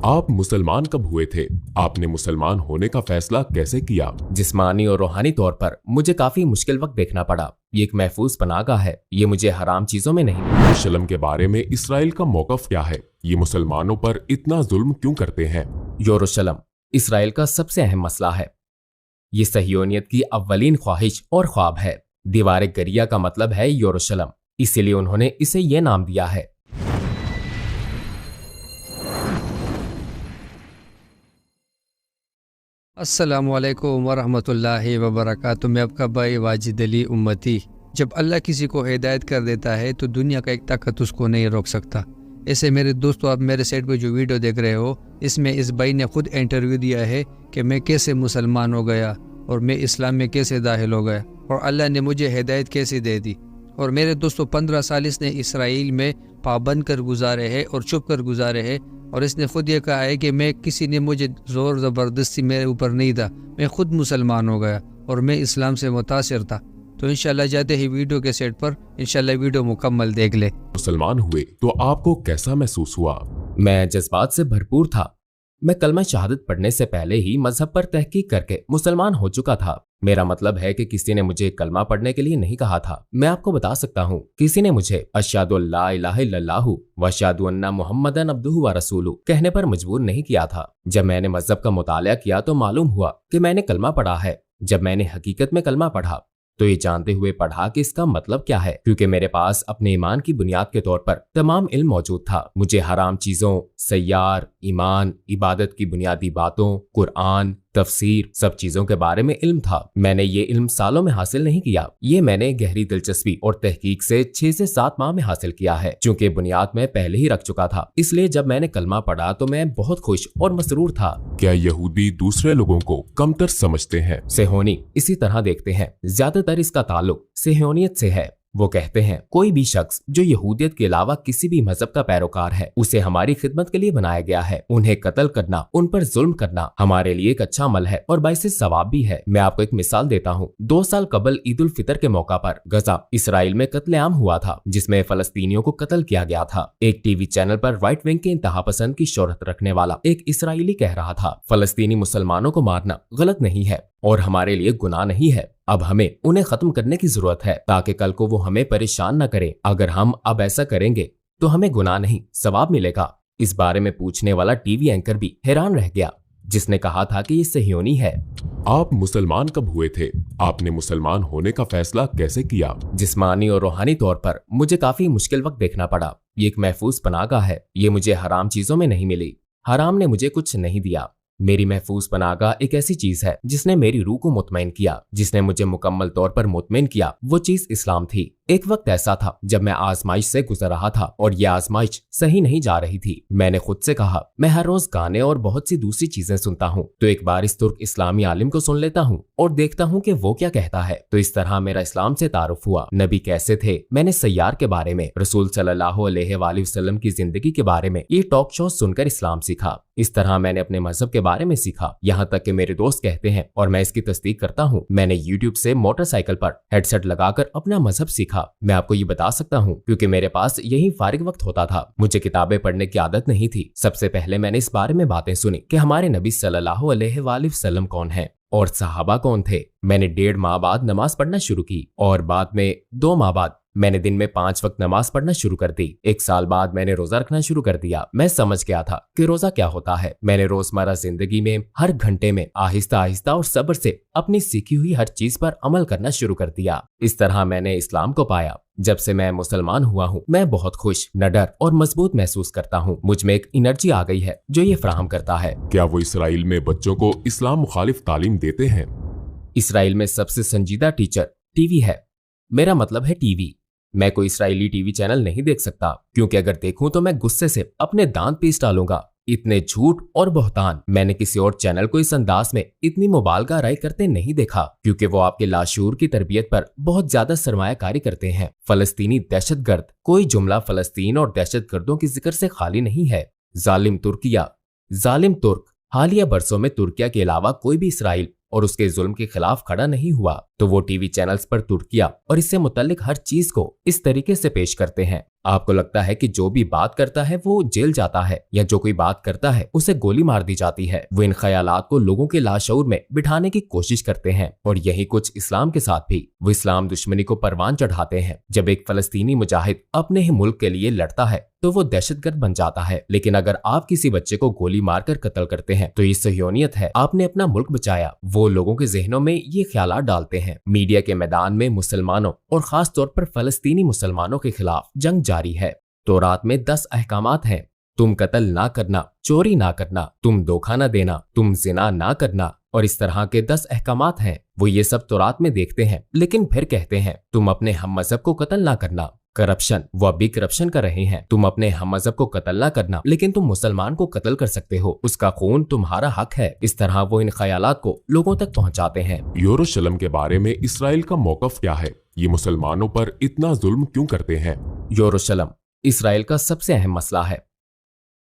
आप मुसलमान कब हुए थे? आपने मुसलमान होने का फैसला कैसे किया? जिस्मानी और रूहानी तौर पर मुझे काफी मुश्किल वक्त देखना पड़ा। ये एक महफूज पनाहगाह है, ये मुझे हराम चीजों में नहीं। यरूशलेम के बारे में इसराइल का मौकफ क्या है? ये मुसलमानों पर इतना जुल्म क्यों करते हैं? यरूशलेम इसराइल का सबसे अहम मसला है। ये सहियोनियत की अव्वलीन ख्वाहिश और ख्वाब है। दीवार गरिया का मतलब है यरूशलेम, इसीलिए उन्होंने इसे ये नाम दिया है। अस्सलामुअलैकुम वरहमतुल्लाहि वबरकातुहू। मैं आपका भाई वाजिद अली उम्मती। जब अल्लाह किसी को हिदायत कर देता है तो दुनिया का एक ताकत उसको नहीं रोक सकता। ऐसे मेरे दोस्तों, आप मेरे साइड पे जो वीडियो देख रहे हो, इसमें इस भाई ने खुद इंटरव्यू दिया है कि मैं कैसे मुसलमान हो गया और मैं इस्लाम में कैसे दाखिल हो गया और अल्लाह ने मुझे हिदायत कैसे दे दी। और मेरे दोस्तों, 15 साल इसने इसराइल में पाबंद कर गुजारे हैं और चुप कर गुजारे हैं। और इसने खुद ये कहा है कि मैं किसी ने मुझे ज़ोर ज़बरदस्ती मेरे ऊपर नहीं था, मैं खुद मुसलमान हो गया और मैं इस्लाम से मुतासिर था। तो इंशाल्लाह जाते ही वीडियो के सेट पर इंशाल्लाह वीडियो मुकम्मल देख ले। मुसलमान हुए तो आपको कैसा महसूस हुआ? मैं जज्बात से भरपूर था। मैं कलमा शहादत पढ़ने से पहले ही मजहब पर तहकीक करके मुसलमान हो चुका था। मेरा मतलब है कि किसी ने मुझे कलमा पढ़ने के लिए नहीं कहा था। मैं आपको बता सकता हूँ, किसी ने मुझे अशहदु अल्ला इलाहा इल्लल्लाहु व अशहदु अन्ना मुहम्मदन अब्दुहु व रसूलुहु कहने पर मजबूर नहीं किया था। जब मैंने मजहब का मुतालिया किया तो मालूम हुआ कि मैंने कलमा पढ़ा है। जब मैंने हकीकत में कलमा पढ़ा तो ये जानते हुए पढ़ा कि इसका मतलब क्या है, क्योंकि मेरे पास अपने ईमान की बुनियाद के तौर पर तमाम इल्म मौजूद था। मुझे हराम चीजों, सय्यार, ईमान, इबादत की बुनियादी बातों, कुरान, तफसीर, सब चीजों के बारे में इल्म था। मैंने ये इल्म सालों में हासिल नहीं किया, ये मैंने गहरी दिलचस्पी और तहकीक से 6 से 7 माह में हासिल किया है। चूंकि बुनियाद में पहले ही रख चुका था, इसलिए जब मैंने कलमा पढ़ा तो मैं बहुत खुश और मसरूर था। क्या यहूदी दूसरे लोगों को कमतर समझते हैं? सेहोनी इसी तरह देखते हैं। ज्यादातर इसका ताल्लुक सेहोनियत से है। वो कहते हैं कोई भी शख्स जो यहूदियत के अलावा किसी भी मजहब का पैरोकार है, उसे हमारी खिदमत के लिए बनाया गया है। उन्हें कत्ल करना, उन पर जुल्म करना हमारे लिए एक अच्छा अमल है और बाइसे सवाब भी है। मैं आपको एक मिसाल देता हूँ। 2 साल कबल ईद उल फितर के मौका पर गजा इसराइल में कत्लेआम हुआ था, जिसमें फलस्तीनियों को कत्ल किया गया था। एक टीवी चैनल पर राइट विंग के इंतहा पसंद की शोहरत रखने वाला एक इसराइली कह रहा था, फलस्तीनी मुसलमानों को मारना गलत नहीं है और हमारे लिए गुनाह नहीं है। अब हमें उन्हें खत्म करने की जरूरत है ताकि कल को वो हमें परेशान न करें। अगर हम अब ऐसा करेंगे तो हमें गुनाह नहीं सवाब मिलेगा। इस बारे में पूछने वाला टीवी एंकर भी हैरान रह गया, जिसने कहा था कि ये सहियोनी है। आप मुसलमान कब हुए थे? आपने मुसलमान होने का फैसला कैसे किया? जिस्मानी और रूहानी तौर पर मुझे काफी मुश्किल वक्त देखना पड़ा। ये एक महफूज पनाहगाह है, ये मुझे हराम चीजों में नहीं मिली। हराम ने मुझे कुछ नहीं दिया। मेरी महफूज पनाहगाह एक ऐसी चीज है जिसने मेरी रूह को मुतमईन किया, जिसने मुझे मुकम्मल तौर पर मुतमईन किया। वो चीज इस्लाम थी। एक वक्त ऐसा था जब मैं आजमाइश से गुजर रहा था और ये आजमाइश सही नहीं जा रही थी। मैंने खुद से कहा, मैं हर रोज गाने और बहुत सी दूसरी चीजें सुनता हूँ, तो एक बार इस तुर्क इस्लामी आलिम को सुन लेता हूँ और देखता हूँ कि वो क्या कहता है। तो इस तरह मेरा इस्लाम से तारुफ हुआ। नबी कैसे थे, मैंने सय्यार के बारे में, रसूल सल्लल्लाहु अलैहि वसल्लम की जिंदगी के बारे में ये टॉक शो सुनकर इस्लाम सीखा। इस तरह मैंने अपने मजहब के बारे में सीखा। यहाँ तक कि मेरे दोस्त कहते हैं और मैं इसकी तस्दीक करता हूँ, मैंने यूट्यूब से मोटरसाइकिल पर हेडसेट लगाकर अपना मजहब सीखा। मैं आपको ये बता सकता हूँ क्योंकि मेरे पास यही फारिग वक्त होता था। मुझे किताबें पढ़ने की आदत नहीं थी। सबसे पहले मैंने इस बारे में बातें सुनी कि हमारे नबी सल्लल्लाहु अलैहि वसल्लम कौन है और सहाबा कौन थे। मैंने 1.5 माह बाद नमाज पढ़ना शुरू की और बाद में 2 माह बाद मैंने दिन में 5 वक्त नमाज पढ़ना शुरू कर दी। 1 साल बाद मैंने रोजा रखना शुरू कर दिया। मैं समझ गया था कि रोजा क्या होता है। मैंने रोजमर्रा जिंदगी में हर घंटे में आहिस्ता आहिस्ता और सब्र से अपनी सीखी हुई हर चीज पर अमल करना शुरू कर दिया। इस तरह मैंने इस्लाम को पाया। जब से मैं मुसलमान हुआ हूँ, मैं बहुत खुश, निडर और मजबूत महसूस करता हूँ। मुझ में एक एनर्जी आ गई है जो ये फराहम करता है। क्या वो इसराइल में बच्चों को इस्लाम मुखालिफ तालीम देते हैं? इसराइल में सबसे संजीदा टीचर टीवी है। मेरा मतलब है टीवी। मैं कोई इसराइली टीवी चैनल नहीं देख सकता, क्योंकि अगर देखूं तो मैं गुस्से से अपने दांत पीस डालूंगा। इतने झूठ और बहतान मैंने किसी और चैनल को इस अंदाज में इतनी मुबालगा राय करते नहीं देखा, क्योंकि वो आपके लाशूर की तरबियत पर बहुत ज्यादा सरमायाकारी करते हैं। फलस्तीनी दहशतगर्द, कोई जुमला फलस्तीन और दहशतगर्दों की जिक्र से खाली नहीं है। जालिम तुर्किया, जालिम तुर्क। हालिया बरसों में तुर्किया के अलावा कोई भी इसराइल और उसके जुल्म के खिलाफ खड़ा नहीं हुआ, तो वो टीवी चैनल्स पर तुर्किया और इससे मुतल्लिक हर चीज को इस तरीके से पेश करते हैं। आपको लगता है कि जो भी बात करता है वो जेल जाता है, या जो कोई बात करता है उसे गोली मार दी जाती है। वो इन ख्यालात को लोगों के लाशऊर में बिठाने की कोशिश करते हैं, और यही कुछ इस्लाम के साथ भी। वो इस्लाम दुश्मनी को परवान चढ़ाते हैं। जब एक फलस्तीनी मुजाहिद अपने ही मुल्क के लिए लड़ता है तो वो दहशतगर्द बन जाता है, लेकिन अगर आप किसी बच्चे को गोली मारकर कत्ल करते हैं तो ये सहयोनियत है, आपने अपना मुल्क बचाया। वो लोगों के जहनों में ये ख्यालात डालते हैं। मीडिया के मैदान में मुसलमानों और खास तौर पर फलस्तीनी मुसलमानों के खिलाफ जंग जारी है। तौरात में 10 अहकामात हैं। तुम कत्ल ना करना, चोरी ना करना, तुम धोखा ना देना, तुम जिना ना करना, और इस तरह के 10 अहकामात हैं। वो ये सब तौरात में देखते हैं, लेकिन फिर कहते हैं तुम अपने हम मजहब को कत्ल ना करना। करप्शन, वो अभी करप्शन कर रहे हैं। तुम अपने हम मजहब को कत्ल ना करना, लेकिन तुम मुसलमान को कत्ल कर सकते हो, उसका खून तुम्हारा हक है। इस तरह वो इन ख्यालात को लोगों तक पहुंचाते हैं। यरूशलेम के बारे में इसराइल का मौकफ क्या है? ये मुसलमानों पर इतना जुल्म क्यों करते हैं? यरूशलेम इसराइल का सबसे अहम मसला है।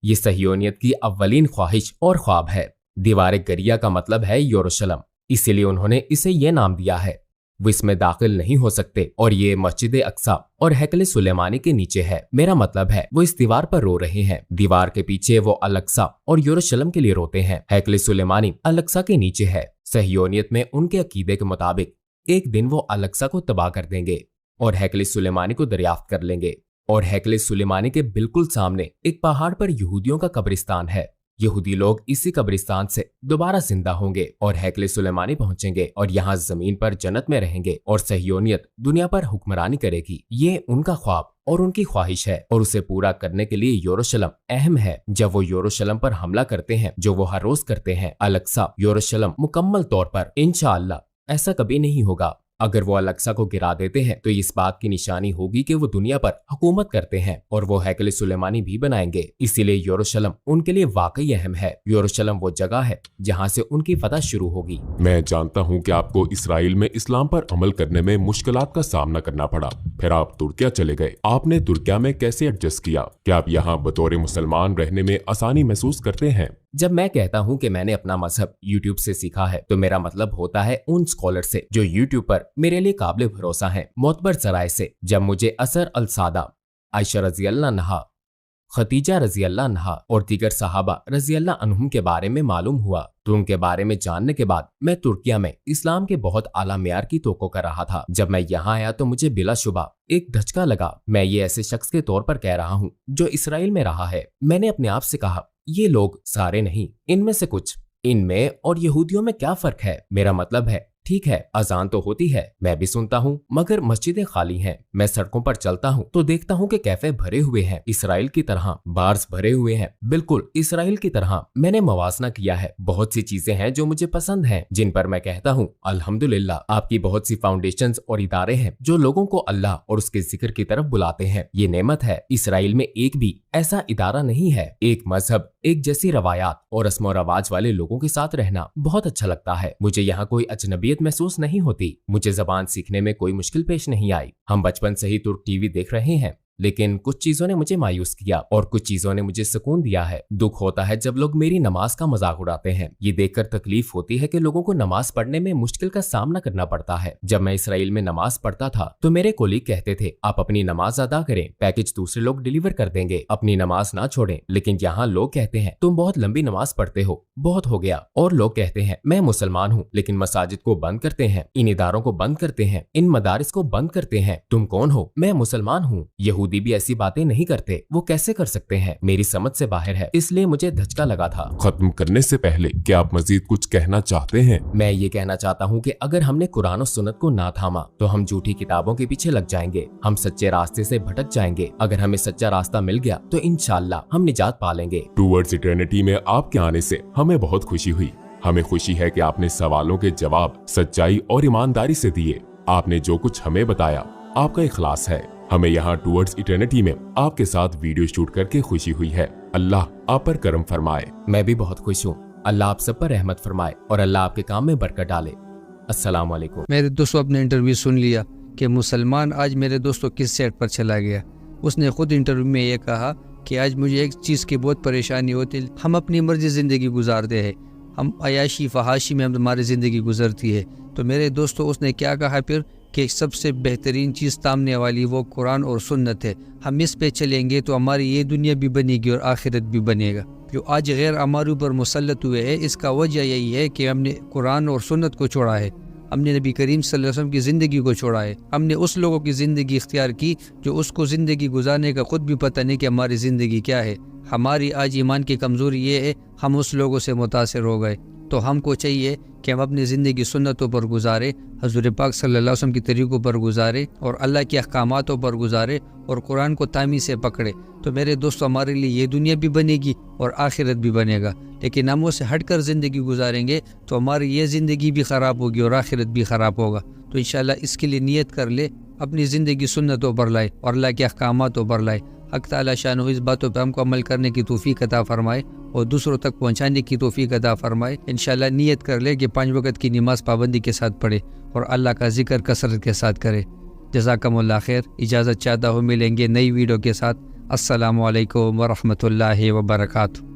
ये सहयोनियत की अव्वलीन ख्वाहिश और ख्वाब है। दीवार गरिया का मतलब है यरूशलेम, इसीलिए उन्होंने इसे ये नाम दिया है। वो इसमें दाखिल नहीं हो सकते, और ये मस्जिद अक्सा और हैकल सुलेमानी के नीचे है। मेरा मतलब है वो इस दीवार पर रो रहे हैं। दीवार के पीछे वो अल-अक्सा और यरूशलेम के लिए रोते हैं। हैकल सुलेमानी अल-अक्सा के नीचे है। सहयोनियत में उनके अकीदे के मुताबिक एक दिन वो अल-अक्सा को तबाह कर देंगे और हैकल सुलेमानी को दरियाफ्त कर लेंगे। और हैकल सुलेमानी के बिल्कुल सामने एक पहाड़ पर यहूदियों का कब्रिस्तान है। यहूदी लोग इसी कब्रिस्तान से दोबारा जिंदा होंगे और हैकल सुलेमानी पहुंचेंगे, और यहाँ जमीन पर जन्नत में रहेंगे, और सहयोनियत दुनिया पर हुक्मरानी करेगी। ये उनका ख्वाब और उनकी ख्वाहिश है, और उसे पूरा करने के लिए यरूशलेम अहम है। जब वो यरूशलेम पर हमला करते हैं, जो वो हर रोज करते हैं, अल-अक्सा यरूशलेम मुकम्मल तौर पर इंशाअल्लाह ऐसा कभी नहीं होगा। अगर वो अल-अक्सा को गिरा देते हैं तो इस बात की निशानी होगी कि वो दुनिया पर हुकूमत करते हैं, और वो हैकल सुलेमानी भी बनाएंगे। इसीलिए यरूशलेम उनके लिए वाकई अहम है। यरूशलेम वो जगह है जहाँ से उनकी फतह शुरू होगी। मैं जानता हूँ कि आपको इसराइल में इस्लाम पर अमल करने में मुश्किलात का सामना करना पड़ा। फिर आप तुर्किया चले गए। आपने तुर्किया में कैसे एडजस्ट किया? क्या आप यहाँ बतौर मुसलमान रहने में आसानी महसूस करते हैं? जब मैं कहता हूँ कि मैंने अपना मजहब यूट्यूब से सीखा है, तो मेरा मतलब होता है उन स्कॉलर से जो यूट्यूब पर मेरे लिए काबिल भरोसा हैं। मोतबर सराय से जब मुझे असर अल सादा, आयशा रजी अल्लाह अन्हा, खतीजा रजी अल्लाह अन्हा और दीगर सहाबा रजी अल्लाह अन्हुम के बारे में मालूम हुआ, तो उनके बारे में जानने के बाद मैं तुर्किया में इस्लाम के बहुत आला मेयार की तोक़ो कर रहा था। जब मैं यहाँ आया तो मुझे बिलाशुबा एक धचका लगा। मैं ये ऐसे शख्स के तौर पर कह रहा हूँ जो इसराइल में रहा है। मैंने अपने आप से कहा, ये लोग सारे नहीं, इनमें से कुछ, इनमें और यहूदियों में क्या फर्क है? मेरा मतलब है ठीक है, अजान तो होती है, मैं भी सुनता हूँ, मगर मस्जिदें खाली हैं। मैं सड़कों पर चलता हूँ तो देखता हूँ कि कैफे भरे हुए हैं, इसराइल की तरह, बार्स भरे हुए हैं, बिल्कुल इसराइल की तरह। मैंने मवासना किया है। बहुत सी चीजें हैं जो मुझे पसंद हैं, जिन पर मैं कहता हूँ अल्हम्दुलिल्लाह। आपकी बहुत सी फाउंडेशंस और इदारे हैं जो लोगों को अल्लाह और उसके जिक्र की तरफ बुलाते हैं। ये नेमत है। इसराइल में एक भी ऐसा इदारा नहीं है। एक मजहब, एक जैसी रवायात और रस्म और रवाज वाले लोगों के साथ रहना बहुत अच्छा लगता है। मुझे यहाँ कोई अजनबियत महसूस नहीं होती। मुझे जबान सीखने में कोई मुश्किल पेश नहीं आई। हम बचपन से ही तुर्क टीवी देख रहे हैं, लेकिन कुछ चीजों ने मुझे मायूस किया और कुछ चीजों ने मुझे सुकून दिया है। दुख होता है जब लोग मेरी नमाज का मजाक उड़ाते हैं। ये देखकर तकलीफ होती है कि लोगों को नमाज पढ़ने में मुश्किल का सामना करना पड़ता है। जब मैं इसराइल में नमाज पढ़ता था तो मेरे कोलीग कहते थे, आप अपनी नमाज अदा करें, पैकेज दूसरे लोग डिलीवर कर देंगे, अपनी नमाज ना छोड़ें। लेकिन यहाँ लोग कहते हैं, तुम बहुत लंबी नमाज पढ़ते हो, बहुत हो गया। और लोग कहते हैं, मैं मुसलमान हूँ लेकिन मसाजिद को बंद करते हैं, इन इदारों को बंद करते हैं, इन मदारिस को बंद करते हैं। तुम कौन हो? मैं मुसलमान हूँ। यहूदी भी ऐसी बातें नहीं करते, वो कैसे कर सकते हैं? मेरी समझ से बाहर है, इसलिए मुझे धचका लगा था। खत्म करने से पहले क्या आप मजीद कुछ कहना चाहते हैं? मैं ये कहना चाहता हूँ कि अगर हमने कुरान और सुन्नत को ना थामा तो हम झूठी किताबों के पीछे लग जाएंगे, हम सच्चे रास्ते से भटक जाएंगे। अगर हमें सच्चा रास्ता मिल गया तो इंशाअल्लाह हम निजात पा लेंगे। टूवर्ड्स इटर्निटी में आपके आने से हमें बहुत खुशी हुई। हमें खुशी है कि आपने सवालों के जवाब सच्चाई और ईमानदारी से दिए। आपने जो कुछ हमें बताया, आपका इखलास है। हमें यहाँ टूवर्ड्स इटर्निटी में आपके साथ वीडियो शूट करके खुशी हुई है। अल्लाह आप पर करम फरमाए। मैं भी बहुत खुश हूँ। अल्लाह आप सब पर रहमत फरमाए और अल्लाह आपके काम में बरकत डाले। अस्सलाम वालेकुम। मेरे दोस्तों, अपने इंटरव्यू सुन लिया कि मुसलमान आज मेरे दोस्तों किस सेट पर चला गया। उसने खुद इंटरव्यू में ये कहा कि आज मुझे एक चीज़ की बहुत परेशानी होती, हम अपनी मर्जी ज़िंदगी गुजारते हैं, हम अयाशी फहाशी में हमारी ज़िंदगी गुजरती है। तो मेरे दोस्तों, उसने क्या कहा फिर کہ سب سے بہترین چیز تامنے والی وہ قرآن اور سنت ہے. ہم اس پہ چلیں گے تو ہماری یہ دنیا بھی بنے گی اور آخرت بھی بنے گا. جو آج غیر ہمارے اوپر مسلط ہوئے ہیں اس کا وجہ یہی ہے کہ ہم نے قرآن اور سنت کو چھوڑا ہے. ہم نے نبی کریم صلی اللہ علیہ وسلم کی زندگی کو چھوڑا ہے. ہم نے اس لوگوں کی زندگی اختیار کی جو اس کو زندگی گزارنے کا خود بھی پتہ نہیں کہ ہماری زندگی کیا ہے. ہماری آج ایمان کی کمزوری یہ ہے ہم اس لوگوں سے متاثر ہو گئے. تو ہم کو چاہیے کہ ہم اپنی زندگی سنتوں پر گزارے, حضور پاک صلی اللہ علیہ وسلم کی طریقوں پر گزارے اور اللہ کے احکاماتوں پر گزارے اور قرآن کو تامی سے پکڑے. تو میرے دوستو ہمارے لیے یہ دنیا بھی بنے گی اور آخرت بھی بنے گا. لیکن ہم اسے ہٹ کر زندگی گزاریں گے تو ہماری یہ زندگی بھی خراب ہوگی اور آخرت بھی خراب ہوگا. تو انشاءاللہ اس کے لیے نیت کر لے, اپنی زندگی سنتوں پر لائے اور اللہ کے احکاماتوں پر لائے. حق تعالی شانہ اس باتوں پہ ہم کو عمل کرنے کی توفیق عطا فرمائے اور دوسروں تک پہنچانے کی توفیق عطا فرمائے. انشاءاللہ نیت کر لے کہ 5 وقت کی نماز پابندی کے ساتھ پڑھے اور اللہ کا ذکر کثرت کے ساتھ کرے. جزاکم اللہ خیر. اجازت چاہتا ہوں ملیں گے نئی ویڈیو کے ساتھ. السلام علیکم ورحمۃ اللہ وبرکاتہ.